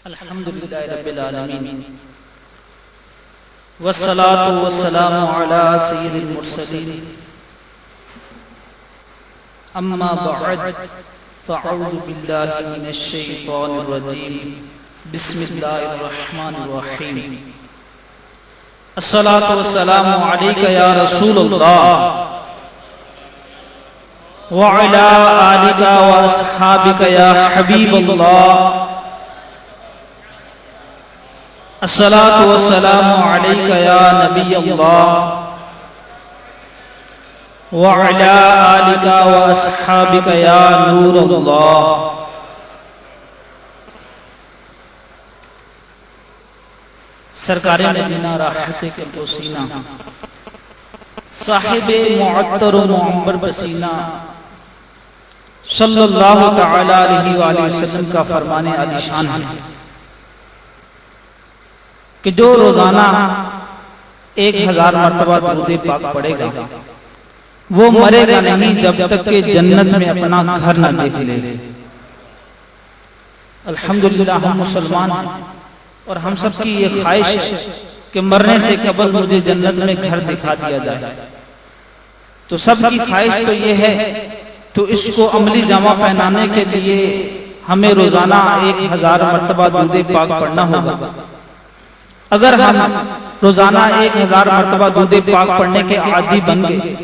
الحمدللہ رب العالمین والصلاة والسلام علی سید المرسلین اما بعد فاعوذ باللہ من الشیطان الرجیم بسم اللہ الرحمن الرحیم الصلاة والسلام علیک یا رسول اللہ وعلی آلک واصحابک یا حبیب اللہ الصلاة والسلام علیک یا نبی اللہ وعلی آلک واصحابک یا نور اللہ سرکار مدینہ راحت قلب و سینہ صاحب معطر و معمر بسینہ صلی اللہ تعالی علیہ وآلہ وسلم کا فرمان عالی شان ہے کہ جو روزانہ 1000 مرتبہ درود پاک پڑھے گا وہ مرے گا نہیں جب تک کہ جنت میں اپنا گھر نہ دیکھ لے۔ الحمدللہ ہم مسلمان ہیں اور ہم سب کی یہ خواہش ہے کہ مرنے سے قبل مجھے جنت میں گھر دکھا دیا جائے، تو سب کی خواہش تو یہ ہے، تو اس کو عملی جامہ پہنانے کے لیے ہمیں روزانہ 1000 مرتبہ درود پاک پڑھنا ہوگا۔ اگر ہم روزانہ 1000 مرتبہ درود پاک پڑھنے کے عادی بن گئے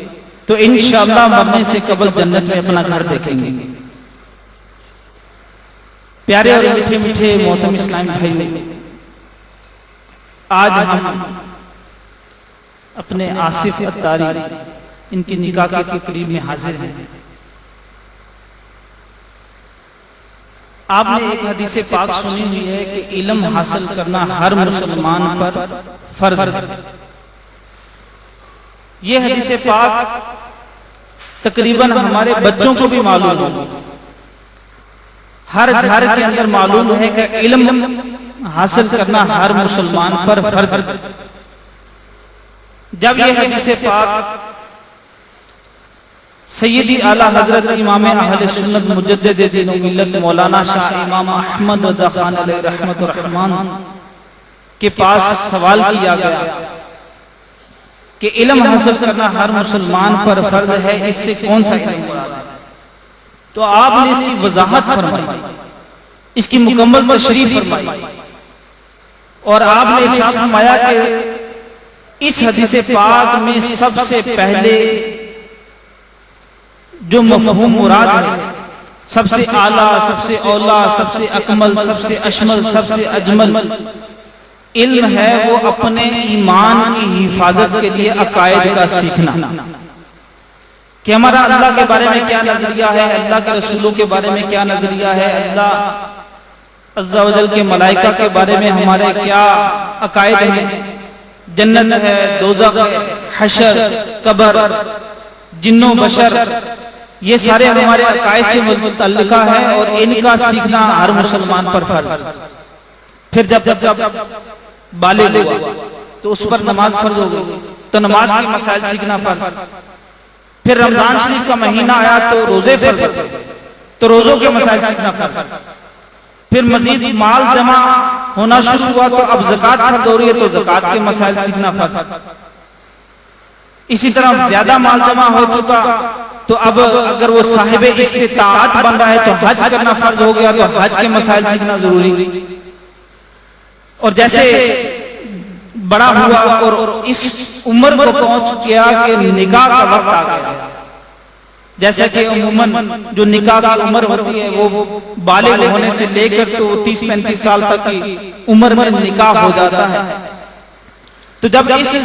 تو انشاءاللہ مرنے سے قبل جنت میں اپنا گھر دیکھیں گے۔ پیارے اور میٹھے میٹھے محترم اسلام بھائی، آج ہم اپنے آصف اتاری ان کی نکاح کے تقریب میں حاضر ہیں۔ آپ نے ایک حدیث پاک سنی ہوئی ہے کہ علم حاصل کرنا ہر مسلمان پر فرض ہے۔ یہ حدیث پاک تقریباً ہمارے بچوں کو بھی معلوم ہے، ہر گھر کے اندر معلوم ہے کہ علم حاصل کرنا ہر مسلمان پر فرض ہے۔ جب یہ حدیث پاک سیدی اعلیٰ حضرت امام اہل سنت مجدد دین و ملت مولانا شاہ امام احمد رضا خان علیہ رحمت الرحمن کے پاس سوال کیا گیا کہ علم حاصل کرنا ہر مسلمان پر فرض ہے، اس سے کون سا علم مراد ہے؟ تو آپ نے اس کی وضاحت فرمائی، اس کی مکمل تشریح فرمائی، اور آپ نے ارشاد فرمایا کہ اس حدیث پاک میں سب سے پہلے جو مفہوم مراد ہے، سب سے اعلیٰ، سب سے اولا، سب سے اکمل، سب سے اشمل، سب سے اجمل علم ہے وہ اپنے ایمان کی حفاظت کے لیے عقائد کا سیکھنا، کہ ہمارا اللہ کے بارے میں کیا نظریہ ہے، اللہ کے رسولوں کے بارے میں کیا نظریہ ہے، اللہ عز و جل کے ملائکہ کے بارے میں ہمارے کیا عقائد ہیں، جنت ہے، دوزخ ہے، حشر، قبر، جن و بشر، یہ سارے ہمارے عقائد سے متعلقہ ہے اور ان کا سیکھنا ہر مسلمان پر فرض۔ پھر جب بالغ ہوا تو اس پر نماز فرض ہو گئی، تو نماز کی مسائل سیکھنا فرض۔ پھر رمضان شریف کا مہینہ آیا تو روزے فرض ہو گئے، تو روزوں کے مسائل سیکھنا فرض۔ پھر مزید مال جمع ہونا شروع ہوا تو اب زکوٰۃ فرض ہو رہی ہے، تو زکوٰۃ کے مسائل سیکھنا فرض۔ اسی طرح زیادہ مال جمع ہو چکا تو اب اگر وہ صاحب استطاعت بن رہا ہے تو حج کرنا فرض ہو گیا، تو حج کے مسائل سیکھنا ضروری۔ اور جیسے بڑا ہوا اور اس عمر کو پہنچ گیا کہ نکاح کا وقت آ گیا، جیسا کہ عموماً جو نکاح کی عمر ہوتی ہے وہ بالغ ہونے سے لے کر تو 30-35 سال تک کی عمر میں نکاح ہو جاتا ہے، تو جب اس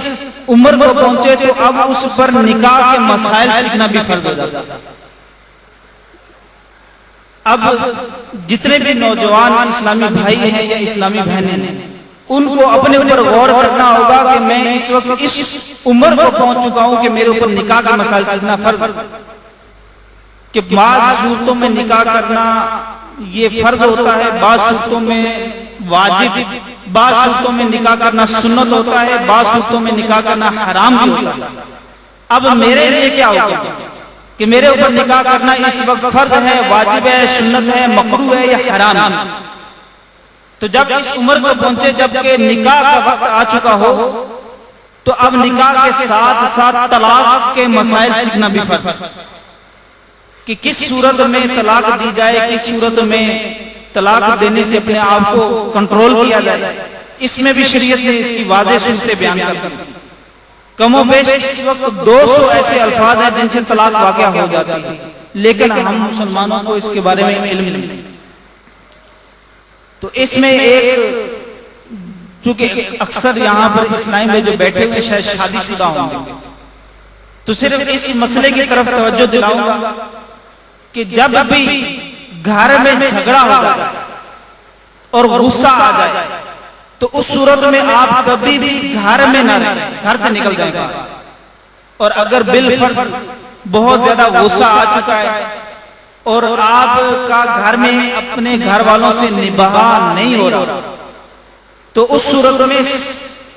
عمر کو پہنچے تو اب اس پر نکاح کے مسائل سیکھنا بھی فرض ہو جاتا ہے۔ اب جتنے بھی نوجوان اسلامی بھائی ہیں یا اسلامی بہنیں ہیں، ان کو اپنے اوپر غور کرنا ہوگا کہ میں اس وقت اس عمر کو پہنچ چکا ہوں کہ میرے اوپر نکاح کے مسائل سیکھنا فرض، کہ بعض صورتوں میں نکاح کرنا یہ فرض ہوتا ہے، بعض صورتوں میں واجب، بعض صورتوں میں نکاح کرنا سنت ہوتا ہے، بعض صورتوں میں نکاح کرنا حرام بھی ہوتا ہے۔ اب میرے لیے کیا ہوگا کہ میرے اوپر نکاح کرنا اس وقت فرض ہے، واجب ہے، سنت ہے، مکروہ ہے یا حرام ہے؟ تو جب اس عمر کو پہنچے جب کہ نکاح کا وقت آ چکا ہو تو اب نکاح کے ساتھ ساتھ طلاق کے مسائل سیکھنا بھی فرض ہے کہ کس صورت میں طلاق دی جائے، کس صورت میں طلاق دینے سے اپنے آپ کو کنٹرول کیا جائے. اس میں بھی شریعت نے اس کی واضح صورتیں بیان کر دی. کم و بیش اس وقت 200 ایسے الفاظ ہیں جن سے طلاق واقع ہو جاتی ہے، لیکن ہم مسلمانوں کو اس کے بارے میں علم نہیں. تو اس میں ایک چونکہ اکثر یہاں پر اسلام میں جو بیٹھے ہوئے شاید شادی شدہ ہوں گے، تو صرف اس مسئلے کی طرف توجہ دلاؤں گا کہ جب بھی گھر میں جھگڑا ہو جائے اور غصہ آ جائے تو اس صورت میں آپ کبھی بھی گھر میں نہ رہیں، گھر سے نکل جائیں گا. اور اگر بالفرض بہت زیادہ غصہ آ چکا ہے اور آپ کا گھر میں اپنے گھر والوں سے نباہ نہیں ہو رہا، تو اس صورت میں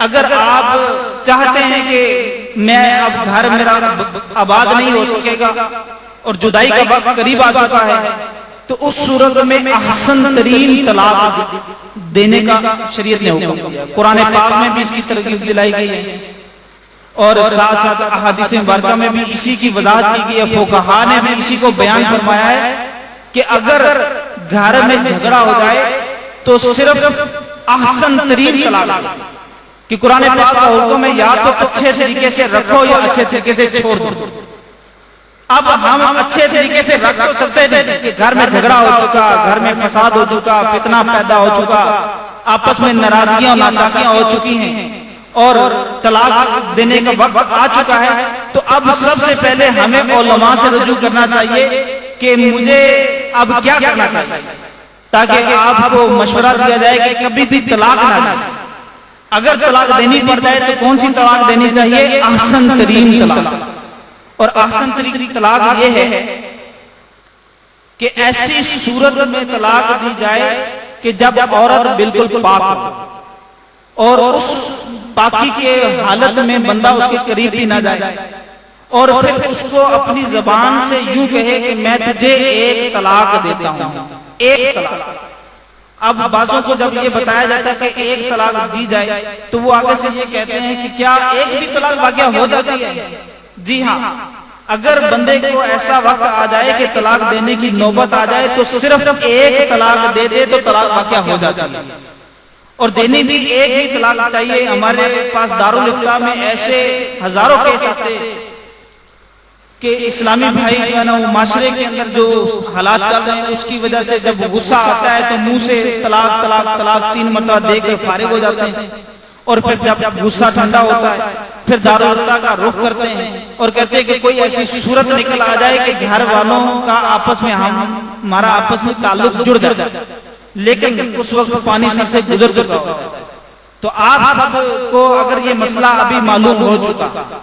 اگر آپ چاہتے ہیں کہ میں اب گھر میرا آباد نہیں ہو سکے گا اور جدائی کا وقت قریب آ چکا ہے، تو اس صورت میں احسن ترین طلاق دینے کا شریعت نے حکم دیا. قرآن پاک میں بھی اس کی ترغیب دلائی گئی ہے اور ساتھ ساتھ احادیث مبارکہ میں بھی اسی کی وضاحت کی گئی ہے. فقہاء نے بھی اسی کو بیان فرمایا ہے کہ اگر گھر میں جھگڑا ہو جائے تو صرف احسن ترین طلاق، کہ قرآن پاک کا حکم ہے یا تو اچھے طریقے سے رکھو یا اچھے طریقے سے چھوڑ دو. اب ہم اچھے طریقے سے رکھ سکتے ہیں کہ گھر میں جھگڑا ہو چکا، گھر میں فساد ہو چکا، فتنہ پیدا ہو چکا، آپس میں ناراضگیاں اور ناچاکیاں ہو چکی ہیں اور طلاق دینے کا وقت آ چکا ہے، تو اب سب سے پہلے ہمیں علماء سے رجوع کرنا چاہیے کہ مجھے اب کیا کرنا چاہیے، تاکہ آپ کو مشورہ دیا جائے کہ کبھی بھی طلاق نہ دیں. اگر طلاق دینی پڑ جائے تو کون سی طلاق دینی چاہیے؟ احسن ترین طلاق. اور احسن ترین طلاق یہ ہے کہ ایسی صورت میں طلاق دی جائے کہ جب عورت بالکل پاک ہو اور اس پاکی کے حالت میں بندہ اس کے قریب بھی نہ جائے اور پھر اس کو اپنی زبان سے یوں کہے کہ میں تجھے ایک طلاق دیتا ہوں، ایک طلاق. اب بعضوں کو جب یہ بتایا جاتا ہے کہ ایک طلاق دی جائے تو وہ آگے سے یہ کہتے ہیں کہ کیا ایک بھی طلاق واقع ہو جاتی ہے؟ جی ہاں، اگر بندے کو ایسا وقت آ جائے کہ طلاق دینے کی نوبت آ جائے تو صرف ایک طلاق دے دے تو طلاق واقع ہو جاتی ہے، اور دینی بھی ایک ہی طلاق چاہیے. ہمارے پاس دارالافتاء میں ایسے ہزاروں کیس آتے کہ اسلامی بھائی جو ہے نا وہ معاشرے کے اندر جو حالات چل رہے ہیں اس کی وجہ سے جب غصہ آتا ہے تو منہ سے طلاق طلاق طلاق 3 مرتبہ دے کے فارغ ہو جاتے ہیں، اور پھر جب غصہ ٹھنڈا ہوتا ہے پھر دارالافتاء کا رخ کرتے ہیں اور کہتے ہیں کہ کوئی ایسی صورت نکل آ جائے کہ گھر والوں کا آپس میں ہمارا آپس میں تعلق جڑ جائے، لیکن اس وقت پانی سر سے گزر چکا ہوتا ہے. تو آپ سب کو اگر یہ مسئلہ ابھی معلوم ہو چکا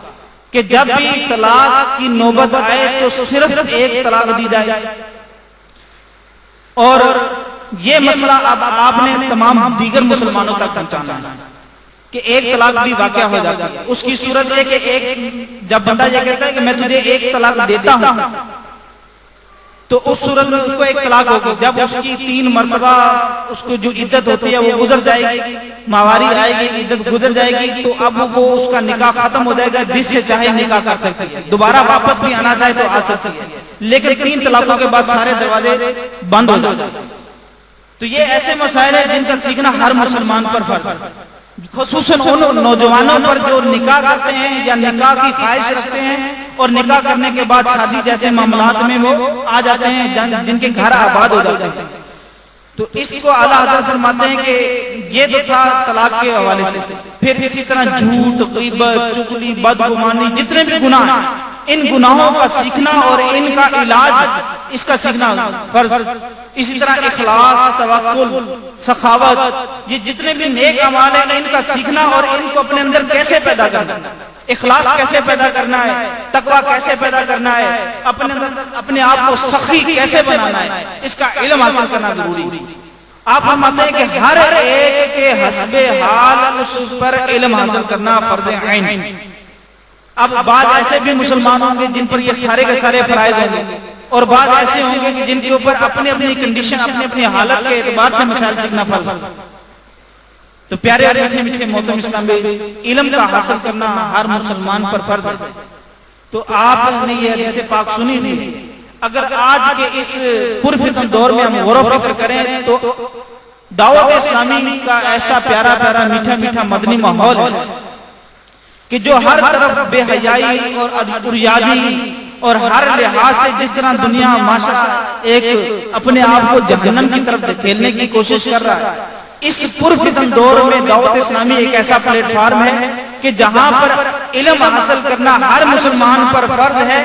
کہ جب بھی طلاق کی نوبت آئے تو صرف ایک طلاق دی جائے، اور یہ مسئلہ اب آپ نے تمام دیگر مسلمانوں تک پہنچانا ہے کہ ایک طلاق بھی واقع ہو جاتی ہے. اس کی صورت ہے کہ ایک جب بندہ یہ کہتا ہے کہ میں تجھے ایک طلاق دیتا ہوں تو اس صورت میں اس کو ایک طلاق ہوگی. جب اس کی 3 مرتبہ اس کو جو عدت ہوتی ہے وہ گزر جائے گی، ماہواری آئے گی، عدت گزر جائے گی، تو اب وہ اس کا نکاح ختم ہو جائے گا. جس سے چاہے نکاح کر سکتی ہے، دوبارہ واپس بھی آنا چاہے تو آ سکتی ہے، لیکن 3 طلاقوں کے بعد سارے دروازے بند ہو جاتے ہیں. تو یہ ایسے مسائل ہیں جن کا سیکھنا ہر مسلمان پر فرض ہے، خصوصاً ان نوجوانوں پر جو نکاح کرتے ہیں یا نکاح کی خواہش رکھتے ہیں اور نکاح کرنے کے بعد شادی جیسے معاملات میں وہ آ جاتے ہیں جن کے گھر آباد ہو جاتے ہیں. تو اس کو اعلیٰ حضرت فرماتے ہیں کہ یہ تو تھا طلاق کے حوالے سے. پھر اسی طرح جھوٹ، غیبت، چغلی، بدگمانی، جتنے بھی گناہ ہیں ان گناہوں کا سیکھنا اور ان کا علاج اس کا سیکھنا فرض. اسی طرح اخلاص، توکل، سخاوت، یہ جتنے بھی نیک اعمال ہیں ان کا سیکھنا اور ان کو اپنے اندر کیسے پیدا کرنا ہے، اخلاص کیسے پیدا کرنا ہے، تقوی کیسے پیدا کرنا ہے، اپنے آپ کو سخی کیسے بنانا ہے، اس کا علم حاصل کرنا ضروری ہے. آپ فرماتے ہیں کہ ہر ایک کے حسب حال اس پر علم حاصل کرنا فرض عین. اب بعض ایسے بھی مسلمان ہوں گے جن پر یہ سارے کے سارے فرائض ہوں گے، اور بعض ایسے ہوں گے کہ جن کے اوپر اپنی اپنی کنڈیشن، اپنی اپنی حالت کے اعتبار سے مسائل سیکھنا فرض ہے. تو پیارے اور میٹھے میٹھے محترم اسلام میں علم کا حاصل کرنا ہر مسلمان پر فرض ہے. تو آپ نے یہ حدیث پاک سنی ہوئی. اگر آج کے اس پرفتن دور میں ہم غور و فکر کریں تو دعوت اسلامی کا ایسا پیارا پیارا میٹھا میٹھا مدنی ماحول ہے کہ جو ہر طرف بے حیائی اور عریانی اور ہر لحاظ سے جس طرح دنیا معاشرہ ایک اپنے آپ کو جہنم کی طرف دھکیلنے کی کوشش کر رہا ہے، اس پرفتن دور میں دعوت اسلامی ایک ایسا پلیٹ فارم ہے کہ جہاں پر علم حاصل کرنا ہر مسلمان پر فرض ہے.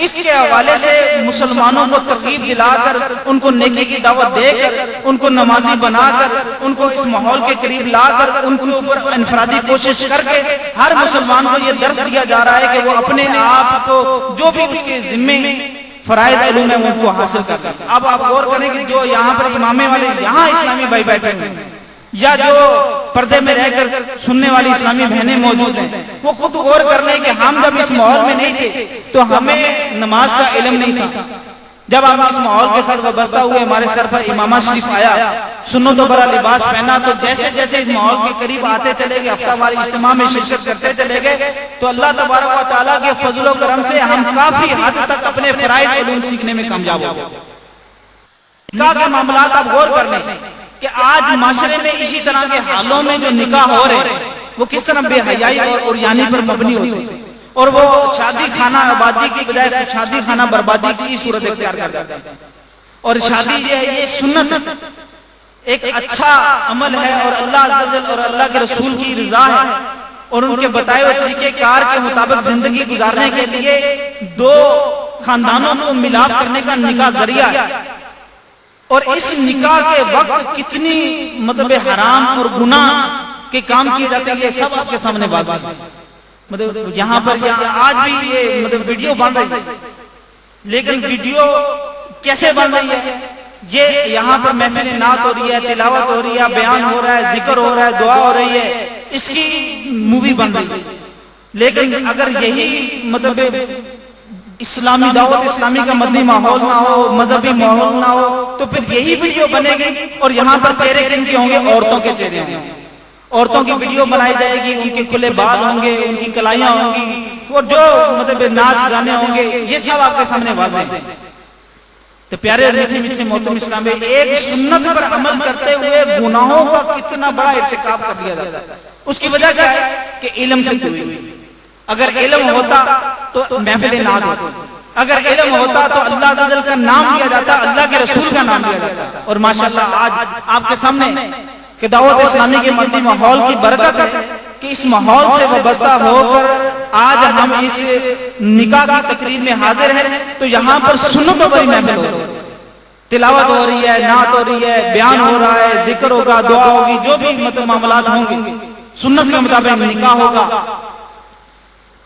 اس کے حوالے سے مسلمانوں کو ترغیب دلا کر، ان کو نیکی کی دعوت دے کر، ان کو نمازی بنا کر، ان کو اس ماحول کے قریب لا کر، ان کے اوپر انفرادی کوشش کر کے ہر مسلمان کو یہ درس دیا جا رہا ہے کہ وہ اپنے آپ کو جو بھی اس کے ذمے فرائض علوم ہے ان کو حاصل کر سکے. اب آپ غور کریں کہ جو یہاں پر امامے والے یہاں اسلامی بھائی بیٹھے ہیں یا جو پردے میں رہ کر سننے والی اسلامی بہنیں موجود ہیں، وہ خود غور کر لیں کہ ہم جب اس ماحول میں نہیں تھے تو ہمیں نماز کا علم نہیں تھا. جب ہم اس ماحول کے ساتھ وابستہ ہوئے، ہمارے سر پر امامہ شریف آیا، سنت و برا لباس پہنا، تو جیسے جیسے اس ماحول کے قریب آتے چلے گئے، ہفتہ واری اجتماع میں شرکت کرتے چلے گئے، تو اللہ تبارک و تعالیٰ کے فضل و کرم سے ہم کافی حد تک اپنے فرائض علوم سیکھنے میں کامیاب ہو گئے. نکاح کے معاملات آپ غور کر لیں کہ آج معاشرے میں اسی طرح کے حالوں میں جو نکاح ہو رہے ہیں وہ کس طرح بے حیائی اور عریانی پر مبنی ہوتے ہیں، اور وہ شادی خانہ آبادی کی بجائے شادی خانہ بربادی کی صورت اختیار کر جاتے ہیں. اور شادی جو ہے یہ سنت ایک اچھا عمل ہے اور اللہ عز و جل اور اللہ کے رسول کی رضا ہے، اور ان کے بتائے ہوئے طریقے کار کے مطابق زندگی گزارنے کے لیے دو خاندانوں کو ملاپ کرنے کا نکاح ذریعہ ہے. اور اس نکاح کے وقت کتنی مطلب حرام اور گناہ کے کام کیے جاتے ہیں یہ سب آپ کے سامنے واضح ہے. مطلب یہاں پر آج بھی یہ مطلب ویڈیو بن رہی ہے، لیکن ویڈیو کیسے بن رہی ہے؟ یہ یہاں پر محفل نعت ہو رہی ہے، تلاوت ہو رہی ہے، بیان ہو رہا ہے، ذکر ہو رہا ہے، دعا ہو رہی ہے، اس کی مووی بن رہی ہے. لیکن اگر یہی مطلب اسلامی دعوت اسلامی کا مدنی ماحول نہ ہو، مذہبی ماحول نہ ہو، تو پھر یہی ویڈیو بنے گی اور یہاں پر چہرے کن کے ہوں گے؟ عورتوں کے چہرے ہوں گے. عورتوں کی ویڈیو بنائی جائے گی، ان کے کھلے بال ہوں گے، ان کی کلائیاں ہوں گی، اور جو مطلب ناچ گانے ہوں گے، یہ سب آپ کے سامنے واضح ہے. تو پیارے اور میٹھے میٹھے محترم اسلام میں ایک سنت پر عمل کرتے ہوئے گناہوں کا کتنا بڑا ارتکاب کر لیا جاتا ہے. اس کی وجہ کیا ہے کہ علم سے ہوئی. اگر علم ہوتا تو محفل نعت ہوتی، اگر علم ہوتا تو اللہ عز و جل کا نام لیا جاتا، اللہ کے رسول کا نام لیا جاتا. اور ماشاءاللہ آج آپ کے سامنے کہ دعوت اسلامی کے مدنی ماحول کی برکت ہے کہ اس ماحول سے وابستہ ہو کر آج ہم اس نکاح کی تقریب میں حاضر ہیں. تو یہاں پر سنت و بری محفل ہو رہی ہے، تلاوت ہو رہی ہے، نعت ہو رہی ہے، بیان ہو رہا ہے، ذکر ہوگا، دعا ہوگی، جو بھی مطلب معاملات ہوں گے سنت کے مطابق نکاح ہوگا.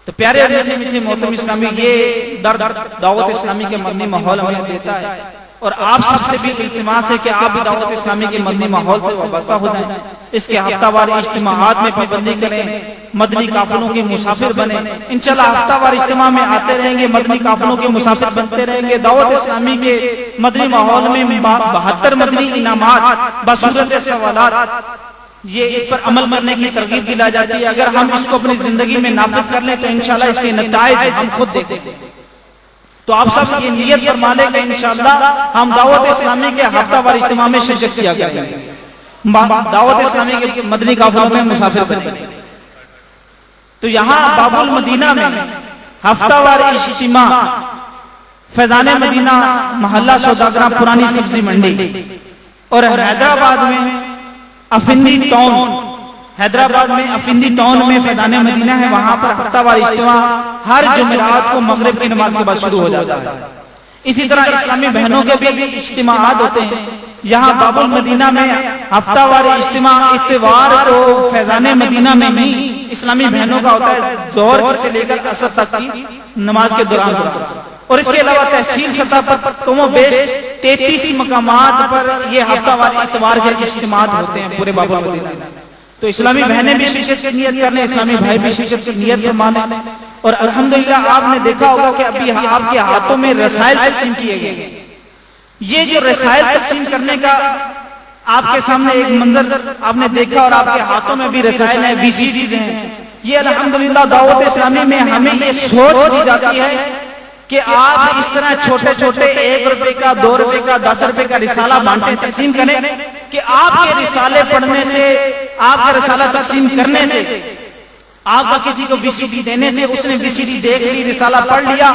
تو پیارے اور میٹھے میٹھے محترم اسلامی یہ درد دعوت اسلامی کے مدنی ماحول ہمیں دیتا ہے. اور آپ سب سے بھی التماس ہے کہ آپ بھی دعوت اسلامی کے مدنی ماحول سے وابستہ ہو جائیں. اس کے ہفتہ وار اجتماعات میں پابندی کریں، مدنی قافلوں کے مسافر بنیں. انشاءاللہ ہفتہ وار اجتماع میں آتے رہیں گے، مدنی قافلوں کے مسافر بنتے رہیں گے. دعوت اسلامی کے مدنی ماحول میں 72 مدنی انعامات بصورت سوالات، یہ اس پر عمل کرنے کی ترغیب دلا جاتی ہے. اگر ہم اس کو اپنی زندگی میں نافذ کر لیں تو انشاءاللہ اس کے نتائج ہم خود دیکھیں گے. تو آپ سب یہ نیت فرما لیں کہ انشاءاللہ ہم دعوت اسلامی کے ہفتہ وار اجتماع میں شرکت کیا کریں گے، دعوت اسلامی کے مدنی قافلوں میں مسافر بنیں گے. تو یہاں باب المدینہ میں ہفتہ وار اجتماع فیضان مدینہ محلہ سوداگراں پرانی سبزی منڈی، اور حیدرآباد میں افندی ٹاؤن، حیدرآباد میں افندی ٹاؤن میں فیضان مدینہ ہے. وہاں پر ہفتہ وار اجتماع ہر جمعرات کو مغرب کی نماز کے بعد شروع ہو جاتا ہے. اسی طرح اسلامی بہنوں کے بھی اجتماعات ہوتے ہیں. یہاں باب المدینہ میں ہفتہ وار اجتماع اتوار کو فیضان مدینہ میں ہی اسلامی بہنوں کا ہوتا ہے، ظہر سے لے کر عصر تک کی نماز کے دوران. اور اس کے علاوہ تحصیل سطح پر کم و بیش 33 مقامات پر یہ ہفتہ وار اتوار کے اجتماعات ہوتے ہیں پورے باب المدینہ. تو اسلامی بہنیں بھی شرکت کی نیت کرنے، اسلامی بھائی بھی شرکت کی نیت فرمانے. اور الحمدللہ آپ نے دیکھا ہوگا کہ ابھی آپ کے ہاتھوں میں رسائل تقسیم کیے گئے. یہ جو رسائل تقسیم کرنے کا آپ کے سامنے ایک منظر آپ نے دیکھا اور آپ کے ہاتھوں میں بھی رسائل ہیں، VCDs ہیں. یہ الحمدللہ دعوت اسلامی میں ہمیں یہ سوچ دی جاتی ہے کہ آپ اس طرح چھوٹے چھوٹے 1 روپے کا 2 روپے کا 10 روپے کا رسالہ بانٹیں، تقسیم کریں کہ آپ کے رسالے پڑھنے سے، آپ کا رسالہ تقسیم کرنے سے، آپ کا کسی کو VCD دینے سے اس نے VCD دیکھ لی، رسالہ پڑھ لیا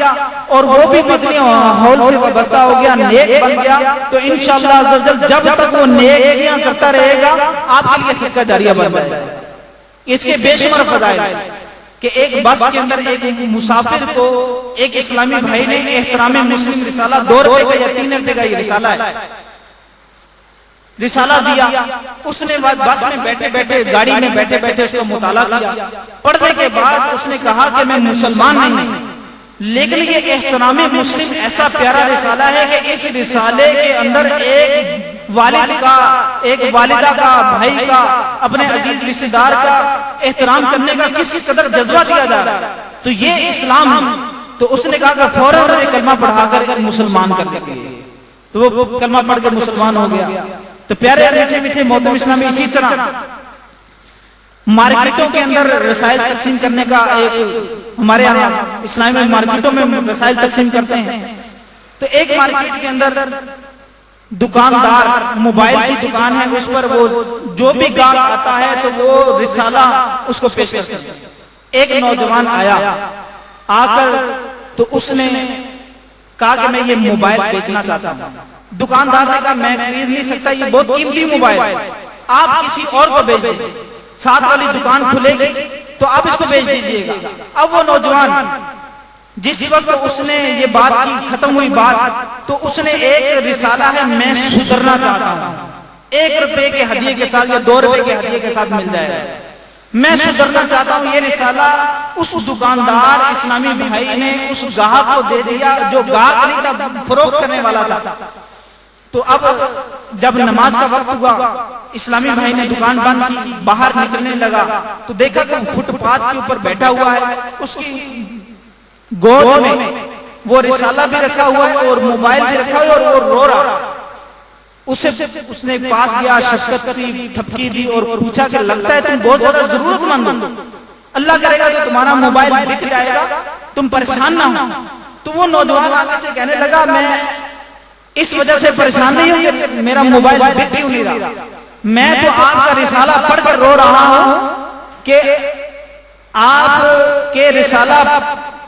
اور وہ بھی مدنی ماحول سے وابستہ ہو گیا، نیک بن گیا، تو انشاءاللہ عزوجل جب تک وہ نیکیاں کرتا رہے گا آپ کے لیے صدقہ جاریہ بن جائے گا. اس کے بے شمار فضائل کہ ایک بس کے اندر ایک مسافر کو ایک اسلامی بھائی نے احترام مسلم رسالہ 2 روپے کا یا 3 روپے کا یہ رسالہ ہے، رسالہ دیا. اس نے بس میں بیٹھے بیٹھے، گاڑی میں بیٹھے بیٹھے اس کو مطالعہ کیا. پڑھنے کے بعد اس نے کہا کہ میں مسلمان نہیں ہوں، لیکن یہ احترام مسلم ایسا پیارا رسالہ ہے کہ اس رسالے کے اندر ایک والد کا، ایک والدہ کا، بھائی کا، اپنے عزیز رشتہ دار کا احترام کرنے کا کس قدر جذبہ دیا جا رہا ہے. تو یہ اسلام ہے. تو اس نے کہا کہ فوراً کلمہ پڑھا کر مسلمان کر دیتے ہیں. تو وہ کلمہ پڑھ کر مسلمان ہو گیا. تو پیارے میٹھے میٹھے محترم اسلامی، اسی طرح مارکیٹوں کے اندر رسائل تقسیم کرنے کا ایک ہمارے یہاں اسلامی میں مارکیٹوں میں رسائل تقسیم کرتے ہیں. تو ایک مارکیٹ کے اندر دکاندار، موبائل کی دکان ہے، اس پر وہ جو بھی گاہک آتا ہے تو وہ رسالہ اس کو پیش کرتے ہیں. ایک نوجوان آیا، آ کر تو اس نے کہا کہ میں یہ موبائل بیچنا چاہتا ہوں. دکاندار نے کہا میں خرید نہیں سکتا، یہ بہت قیمتی موبائل، آپ کسی اور کو بیچ دیجیے، ساتھ والی دکان کھلے گی تو آپ اس کو بیچ دیجیے گا. اب وہ نوجوان جس وقت اس نے یہ بات کی، ختم ہوئی بات، تو اس نے ایک رسالہ ہے میں سدھرنا چاہتا ہوں، 1 روپے کے ہدیے کے ساتھ یا 2 روپے کے ہدیے کے ساتھ مل جائے، میں سدھرنا چاہتا ہوں. یہ رسالہ اس دکاندار اسلامی بھائی نے اس گاہک کو دے دیا جو گاہک نہیں تھا، فروخت کرنے والا تھا. تو اب جب نماز کا وقت ہوا، اسلامی بھائی نے دکان بند کی، باہر نکلنے لگا تو دیکھا کہ فٹ پاتھ کے اوپر بیٹھا ہوا ہے، اس کی گود میں وہ رسالہ بھی رکھا ہوا ہے اور موبائل بھی رکھا ہوا ہے اور وہ رو رہا. اس نے پاس گیا، شفقت کی، تھپکی دی اور پوچھا کہ لگتا ہے تم بہت زیادہ ضرورت مند ہو، اللہ کرے گا تو تمہارا موبائل بک جائے گا، تم پریشان نہ ہو. تو وہ نوجوان آگے سے کہنے لگا میں اس وجہ سے پریشان نہیں ہوں کہ میرا موبائل بک کیوں نہیں رہا، میں تو آپ کا رسالہ پڑھ کر رو رہا ہوں کہ آپ کے رسالہ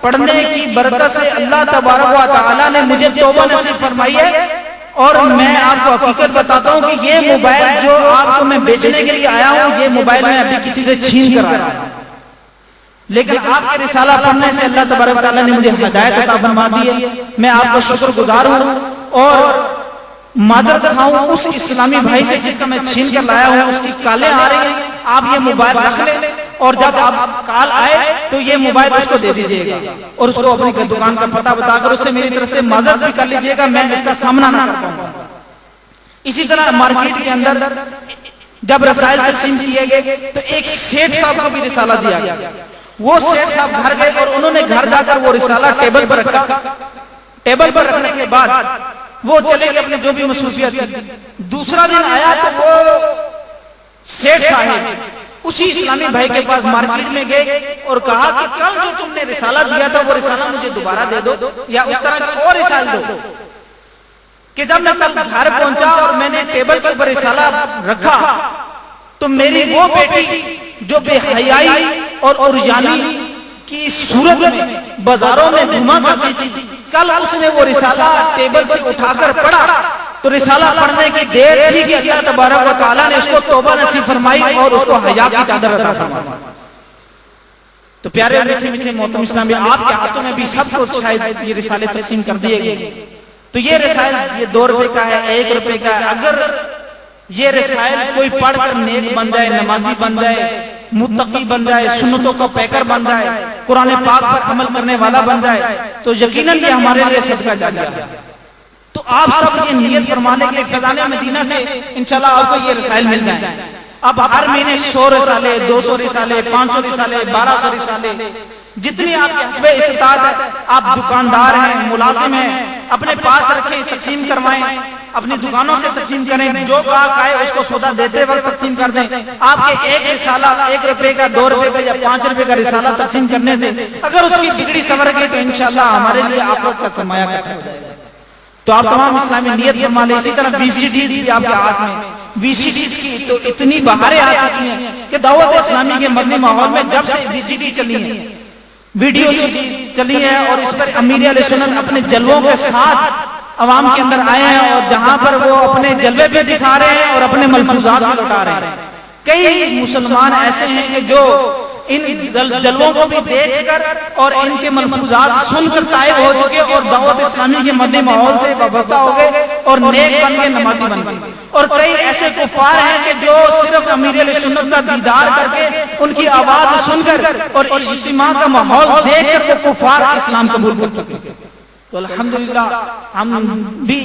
پڑھنے کی برکت سے اللہ تبارک و تعالی نے مجھے توبہ نصیب فرمائی ہے. اور میں آپ کو حقیقت بتاتا ہوں کہ یہ موبائل جو آپ کو میں بیچنے کے لیے آیا ہوں، یہ موبائل میں ابھی کسی سے چھین کر آیا ہوں، لیکن آپ کے رسالہ پڑھنے سے اللہ تبارک و تعالی نے مجھے ہدایت عطا فرما دی ہے. میں آپ کا شکر گزار ہوں اور معذرت خواہ اس اسلامی بھائی سے جس کا میں چھین کر لایا ہوں، اس کی کالیں آ رہی ہیں، آپ یہ موبائل رکھ لیں اور جب آپ کال آئے تو یہ موبائل اس کو دے دیجئے گا اور اس کو اپنی دکان کا پتہ بتا کر اس سے میری طرف سے معذرت بھی کر لیجئے گا، میں اس کا سامنا نہ کر پاؤں گا. اسی طرح مارکیٹ کے اندر جب رسائل تقسیم کیے گئے تو ایک سیٹھ صاحب کو بھی رسالہ دیا گیا. وہ سیٹھ صاحب گھر گئے اور انہوں نے گھر جا کر وہ رسالہ ٹیبل پر رکھا. ٹیبل پر رکھنے کے بعد وہ چلے گئے اپنے جو بھی مصروفیت تھی. دوسرا دن آیا تو وہ سیٹھ صاحب اسی اسلامی بھائی کے پاس مارکیٹ میں گئے اور کہا کہ کل جو تم نے رسالہ دیا تھا وہ رسالہ مجھے دوبارہ دے دو یا اس طرح کا اور رسالہ دو. کہ جب میں کل گھر پہنچا اور میں نے ٹیبل کے اوپر رسالہ رکھا تو میری وہ بیٹی جو بے حیائی اور عریانی کی صورت میں بازاروں میں گھما کرتی تھی، کل اس نے وہ رسالہ ٹیبل سے اٹھا کر پڑھا تو رسالہ پڑھنے کی دیر تھی کہ اللہ تبارک و تعالیٰ نے اس کو توبہ نصیب فرمائی اور اس کو حیا کی چادر عطا فرمائی. تو پیارے میٹھے میٹھے محترم اسلامی، آپ کے ہاتھوں میں بھی سب کو شاید یہ رسالے تقسیم کر دیے گئے. تو یہ رسائل یہ 2 روپے کا ہے، 1 روپے کا ہے. اگر یہ رسائل کوئی پڑھ کر نیک بن جائے، نمازی بن جائے، متقی بن جائے، سنتوں کا پیکر بن جائے، قرآن پاک پر عمل کرنے والا بن جائے تو یقیناً یہ ہمارے لیے صدقہ جاریہ ہے. تو آپ سب یہ نیت فرما لیں کہ فیضان مدینہ سے انشاءاللہ آپ کو یہ رسائل مل جائیں. اب ہر مہینے 100 رسالے، 200 رسالے، 500 رسالے، 1200 رسالے، جتنی آپ کے حسب استطاعت ہے. آپ دکاندار ہیں، ملازم ہیں، اپنے پاس رکھیں، تقسیم کروائیں. اپنی دکانوں سے تقسیم کریں، جو گاہک آئے اس کو سودا دیتے وقت تقسیم کر دیں۔ آپ کے ایک رسالہ 1 روپے کا، 2 روپے کا یا 5 روپے کا رسالہ تقسیم کرنے سے اگر اس کی بگڑی سنور گئی تو انشاءاللہ ہمارے لیے آخرت کا سرمایہ ہو جائے گا۔ تو آپ تمام اسلامی نیت فرما لیں۔ اسی طرح VCDs بھی آپ کے ہاتھ میں، VCDs کی تو اتنی بہاریں آ چکی ہیں کہ دعوت اسلامی کے مدنی ماحول میں جب سے VCD چلی ہے، ویڈیو چلی ہے، اور اس پر امیر علیہ سنت اپنے جلووں کے ساتھ عوام کے اندر آئے ہیں، اور جہاں پر وہ اپنے جلوے بھی دکھا رہے ہیں اور اپنے ملفوظات بھی لوٹا رہے ہیں۔ کئی مسلمان ایسے ہیں کہ جو ان جلووں کو بھی دیکھ کر اور ان کے ملفوظات سن کر تائب ہو چکے اور دعوت اسلامی کے مدنی ماحول سے وابستہ ہو گئے اور نیک بن گئے، نمازی بن گئے۔ اور کئی ایسے کفار ہیں کہ جو صرف امیر علیہ سنت کا دیدار کر کے، ان کی آواز سن کر اور اجتماع کا ماحول دیکھ کر وہ کفار اسلام قبول کر چکے۔ تو الحمدللہ ہم بھی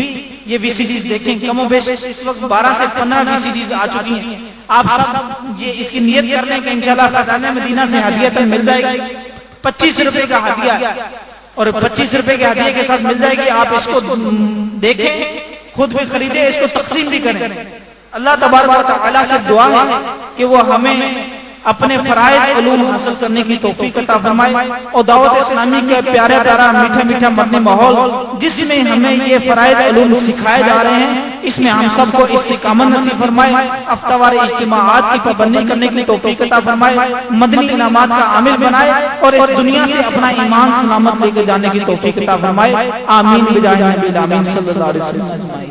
یہ VCDs دیکھیں، کم و بیش اس وقت 12 سے 15 VCDs آ چکی ہیں۔ آپ سب یہ اس کی نیت کر لیں کہ انشاءاللہ خزانہ مدینہ سے ہدیہ مل جائے گی، 25 روپے کا ہدیہ، اور 25 روپے کے ہدیے کے ساتھ مل جائے گی۔ آپ اس کو دیکھیں، خود بھی خریدیں، اس کو تقسیم بھی کریں۔ اللہ تبارک و تعالیٰ سے دعا ہے کہ وہ ہمیں اپنے فرائض علوم حاصل کرنے کی توفیق عطا فرمائے، اور دعوت اسلامی کے پیارا پیارا میٹھا میٹھا مدنی ماحول جس میں ہمیں یہ فرائض علوم سکھائے جا رہے ہیں، اس میں ہم سب کو استقامت نصیب فرمائے، ہفتہ وار اجتماعات کی پابندی کرنے کی توفیق عطا فرمائے، مدنی انعامات کا عامل بنائے، اور اس دنیا سے اپنا ایمان سلامت لے کے جانے کی توفیق عطا فرمائے۔ آمین بجاہ نبی الامین صلی اللہ علیہ وسلم۔